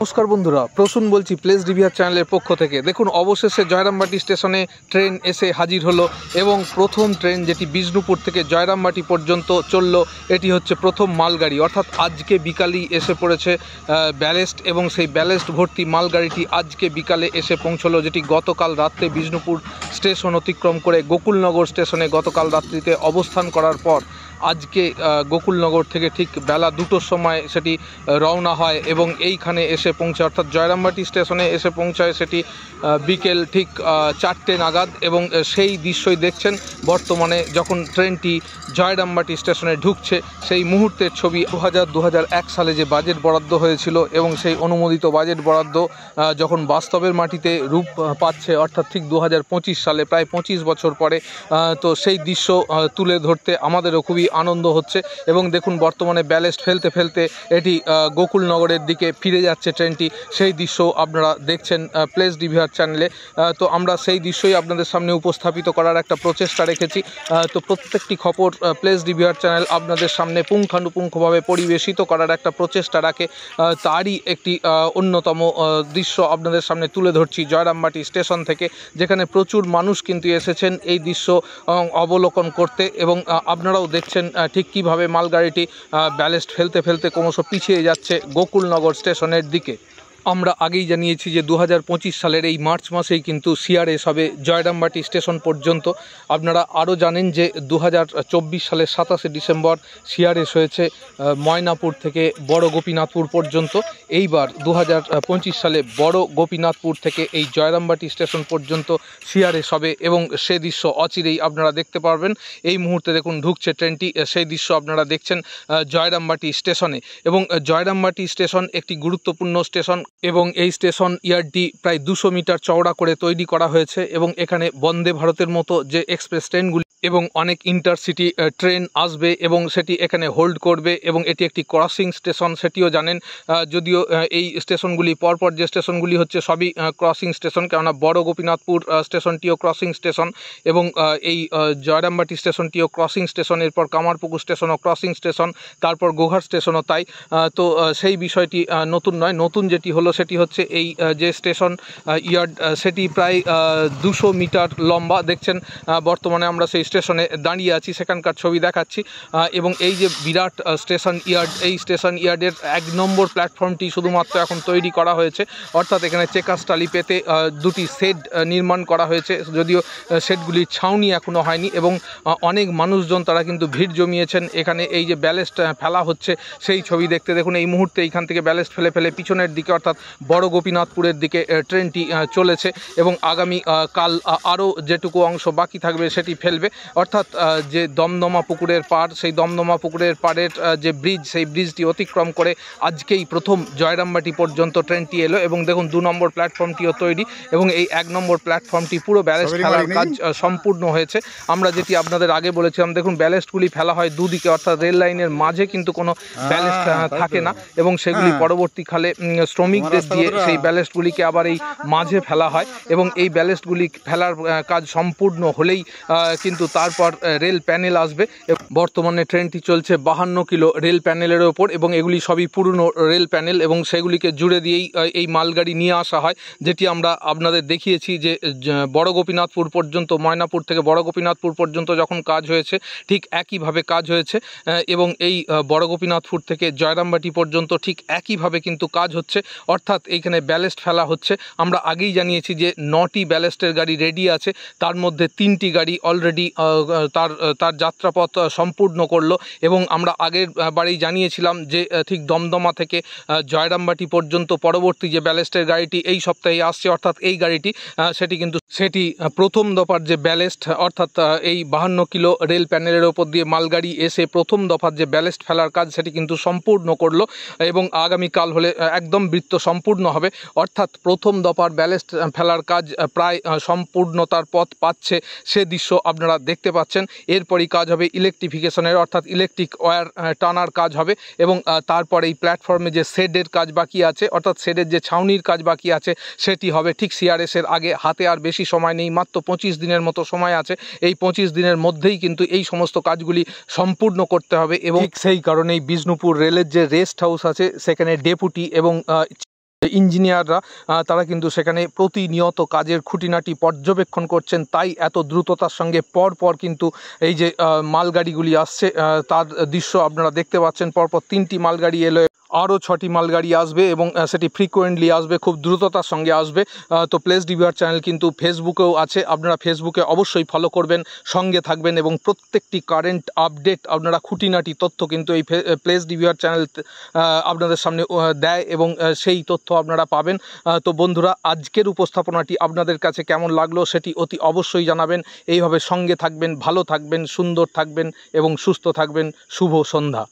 নমস্কার বন্ধুরা, প্রসূন বলছি প্লেস ডিভিআর চ্যানেলের পক্ষ থেকে। দেখুন, অবশেষে জয়রামবাটি স্টেশনে ট্রেন এসে হাজির হলো এবং প্রথম ট্রেন যেটি বিষ্ণুপুর থেকে জয়রামবাটি পর্যন্ত চললো, এটি হচ্ছে প্রথম মালগাড়ি। অর্থাৎ আজকে বিকালেই এসে পড়েছে ব্যালেস্ট এবং সেই ব্যালেস্ট ভর্তি মালগাড়িটি আজকে বিকালে এসে পৌঁছলো, যেটি গতকাল রাত্রে বিষ্ণুপুর স্টেশন অতিক্রম করে গোকুলনগর স্টেশনে গতকাল রাত্রিতে অবস্থান করার পর আজকে গোকুলনগর থেকে ঠিক বেলা 2টোর সময় সেটি রওনা হয় এবং এইখানে এসে পৌঁছায়, অর্থাৎ জয়রামবাটি স্টেশনে এসে পৌঁছায় সেটি বিকেল ঠিক 4টে নাগাদ। এবং সেই দৃশ্যই দেখছেন বর্তমানে যখন ট্রেনটি জয়রামবাটি স্টেশনে ঢুকছে, সেই মুহূর্তের ছবি। 2001 সালে যে বাজেট বরাদ্দ হয়েছিল এবং সেই অনুমোদিত বাজেট বরাদ্দ যখন বাস্তবের মাটিতে রূপ পাচ্ছে, অর্থাৎ ঠিক 2025 সালে, প্রায় 25 বছর পরে, তো সেই দৃশ্য তুলে ধরতে আমাদেরও খুবই আনন্দ হচ্ছে। এবং দেখুন, বর্তমানে ব্যালেস্ট ফেলতে ফেলতে এটি গোকুলনগরের দিকে ফিরে যাচ্ছে ট্রেনটি। সেই দৃশ্য আপনারা দেখছেন প্লেস ডিভিআর চ্যানেলে। তো আমরা সেই দৃশ্যই আপনাদের সামনে উপস্থাপিত করার একটা প্রচেষ্টা রেখেছি। তো প্রত্যেকটি খবর প্লেস ডিভিআর চ্যানেল আপনাদের সামনে পুঙ্খানুপুঙ্খভাবে পরিবেশিত করার একটা প্রচেষ্টা রাখে। তারই একটি অন্যতম দৃশ্য আপনাদের সামনে তুলে ধরছি জয়রামবাটি স্টেশন থেকে, যেখানে প্রচুর মানুষ কিন্তু এসেছেন এই দৃশ্য অবলোকন করতে। এবং আপনারাও দেখছেন ঠিক কীভাবে মালগাড়িটি ব্যালেস্ট ফেলতে ফেলতে ক্রমশ পিছিয়ে যাচ্ছে গোকুলনগর স্টেশনের দিকে। আমরা আগেই জানিয়েছি যে 2025 সালের এই মার্চ মাসেই কিন্তু সিআরএস হবে জয়রামবাটি স্টেশন পর্যন্ত। আপনারা আরও জানেন যে 2024 সালের 27শে ডিসেম্বর সিআরএস হয়েছে ময়নাপুর থেকে বড় গোপীনাথপুর পর্যন্ত। এইবার 2025 সালে বড় গোপীনাথপুর থেকে এই জয়রামবাটি স্টেশন পর্যন্ত সিআরএস হবে এবং সে দৃশ্য অচিরেই আপনারা দেখতে পারবেন। এই মুহূর্তে দেখুন ঢুকছে ট্রেনটি, সেই দৃশ্য আপনারা দেখছেন জয়রামবাটি স্টেশনে। এবং জয়রামবাটি স্টেশন একটি গুরুত্বপূর্ণ স্টেশন এবং এই স্টেশন ইয়ার্ডটি প্রায় 200 মিটার চওড়া করে তৈরি করা হয়েছে এবং এখানে বন্দে ভারতের মতো যে এক্সপ্রেস ট্রেনগুলি এবং অনেক ইন্টারসিটি ট্রেন আসবে এবং সেটি এখানে হোল্ড করবে। এবং এটি একটি ক্রসিং স্টেশন, সেটিও জানেন। যদিও এই স্টেশনগুলি পরপর যে স্টেশনগুলি হচ্ছে সবই ক্রসিং স্টেশন, কেননা বড় গোপীনাথপুর স্টেশনটিও ক্রসিং স্টেশন এবং এই জয়রামবাটি স্টেশনটিও ক্রসিং স্টেশন, এরপর কামারপুকুর স্টেশনও ক্রসিং স্টেশন, তারপর গোঘাট স্টেশনও তাই। তো সেই বিষয়টি নতুন নয়। নতুন যেটি হলো সেটি হচ্ছে এই যে স্টেশন ইয়ার্ড, সেটি প্রায় 200 মিটার লম্বা। দেখছেন বর্তমানে আমরা সেই স্টেশনে দাঁড়িয়ে আছি, সেখানকার ছবি দেখাচ্ছি। এবং এই যে বিরাট স্টেশন ইয়ার্ড, এই স্টেশন ইয়ার্ডের 1 নম্বর প্ল্যাটফর্মটি শুধুমাত্র এখন তৈরি করা হয়েছে। অর্থাৎ এখানে চেকার্স টালি পেতে 2টি শেড নির্মাণ করা হয়েছে, যদিও শেডগুলির ছাউনি এখনও হয়নি। এবং অনেক মানুষজন তারা কিন্তু ভিড় জমিয়েছেন এখানে এই যে ব্যালেস্ট ফেলা হচ্ছে সেই ছবি দেখতে। দেখুন, এই মুহূর্তে এইখান থেকে ব্যালেস্ট ফেলে ফেলে পিছনের দিকে, অর্থাৎ বড় গোপীনাথপুরের দিকে ট্রেনটি চলেছে এবং আগামী কাল আরও যেটুকু অংশ বাকি থাকবে সেটি ফেলবে। অর্থাৎ যে দমদমা পুকুরের পাড়, সেই দমদমা পুকুরের পাড়ের যে ব্রিজ, সেই ব্রিজটি অতিক্রম করে আজকেই প্রথম জয়রামবাটি পর্যন্ত ট্রেনটি এলো। এবং দেখুন, 2 নম্বর প্ল্যাটফর্মটিও তৈরি এবং এই 1 নম্বর প্ল্যাটফর্মটি পুরো ব্যালেস্ট ফেলার কাজ সম্পূর্ণ হয়েছে। আমরা যেটি আপনাদের আগে বলেছিলাম, দেখুন ব্যালেস্টগুলি ফেলা হয় দুদিকে, অর্থাৎ রেল লাইনের মাঝে কিন্তু কোনো ব্যালেস্ট থাকে না এবং সেগুলি পরবর্তীকালে শ্রমিকদের দিয়ে সেই ব্যালেস্টগুলিকে আবার এই মাঝে ফেলা হয়। এবং এই ব্যালেস্টগুলি ফেলার কাজ সম্পূর্ণ হলেই কিন্তু তারপর রেল প্যানেল আসবে। বর্তমানে ট্রেনটি চলছে 52 কিলো রেল প্যানেলের ওপর এবং এগুলি সবই পুরনো রেল প্যানেল এবং সেগুলিকে জুড়ে দিয়েই এই মালগাড়ি নিয়ে আসা হয়, যেটি আমরা আপনাদের দেখিয়েছি যে বড় গোপীনাথপুর পর্যন্ত, ময়নাপুর থেকে বড় গোপীনাথপুর পর্যন্ত যখন কাজ হয়েছে ঠিক একইভাবে কাজ হয়েছে। এবং এই বড় গোপীনাথপুর থেকে জয়রামবাটি পর্যন্ত ঠিক একইভাবে কিন্তু কাজ হচ্ছে, অর্থাৎ এইখানে ব্যালেস্ট ফেলা হচ্ছে। আমরা আগেই জানিয়েছি যে 9টি ব্যালেস্টের গাড়ি রেডি আছে, তার মধ্যে 3টি গাড়ি অলরেডি তার যাত্রাপথ সম্পূর্ণ করলো। এবং আমরা আগের বারেই জানিয়েছিলাম যে ঠিক দমদমা থেকে জয়রামবাটি পর্যন্ত পরবর্তী যে ব্যালেস্টের গাড়িটি এই সপ্তাহে আসছে, অর্থাৎ এই গাড়িটি সেটি প্রথম দফার যে ব্যালেস্ট, অর্থাৎ এই 52 কিলো রেল প্যানেলের ওপর দিয়ে মালগাড়ি এসে প্রথম দফার যে ব্যালেস্ট ফেলার কাজ সেটি কিন্তু সম্পূর্ণ করলো। এবং আগামীকাল হলে একদম বৃত্ত সম্পূর্ণ হবে, অর্থাৎ প্রথম দফার ব্যালেস্ট ফেলার কাজ প্রায় সম্পূর্ণতার পথ পাচ্ছে, সে দৃশ্য আপনারা দেখতে পাচ্ছেন। এরপরই কাজ হবে ইলেকট্রিফিকেশনের, অর্থাৎ ইলেকট্রিক ওয়্যার টানার কাজ হবে। এবং তারপর এই প্ল্যাটফর্মে যে শেডের কাজ বাকি আছে, অর্থাৎ শেডের যে ছাউনির কাজ বাকি আছে সেটি হবে ঠিক সিআরএসের আগে। হাতে আর বেশি সময় নেই, মাত্র 25 দিনের মতো সময় আছে। এই 25 দিনের মধ্যেই কিন্তু এই সমস্ত কাজগুলি সম্পূর্ণ করতে হবে। এবং সেই কারণেই বিষ্ণুপুর রেলের যে রেস্ট হাউস আছে সেখানে ডেপুটি এবং ইঞ্জিনিয়াররা তারা কিন্তু সেখানে প্রতিনিয়ত কাজের খুঁটিনাটি পর্যবেক্ষণ করছেন, তাই এত দ্রুততার সঙ্গে পরপর কিন্তু এই যে মালগাড়িগুলি আসছে তার দৃশ্য আপনারা দেখতে পাচ্ছেন। পরপর 3টি মালগাড়ি এলো, আরও 6টি মালগাড়ি আসবে এবং সেটি ফ্রিকোয়েন্টলি আসবে, খুব দ্রুততার সঙ্গে আসবে। তো প্লেস ডিভিআর চ্যানেল কিন্তু ফেসবুকেও আছে, আপনারা ফেসবুকে অবশ্যই ফলো করবেন, সঙ্গে থাকবেন এবং প্রত্যেকটি কারেন্ট আপডেট আপনারা খুঁটিনাটি তথ্য কিন্তু এই প্লেস ডিভিআর চ্যানেল আপনাদের সামনে দেয় এবং সেই তথ্য আপনারা পাবেন। তো বন্ধুরা, আজকের উপস্থাপনাটি আপনাদের কাছে কেমন লাগলো সেটি অতি অবশ্যই জানাবেন। এইভাবে সঙ্গে থাকবেন, ভালো থাকবেন, সুন্দর থাকবেন এবং সুস্থ থাকবেন। শুভ সন্ধ্যা।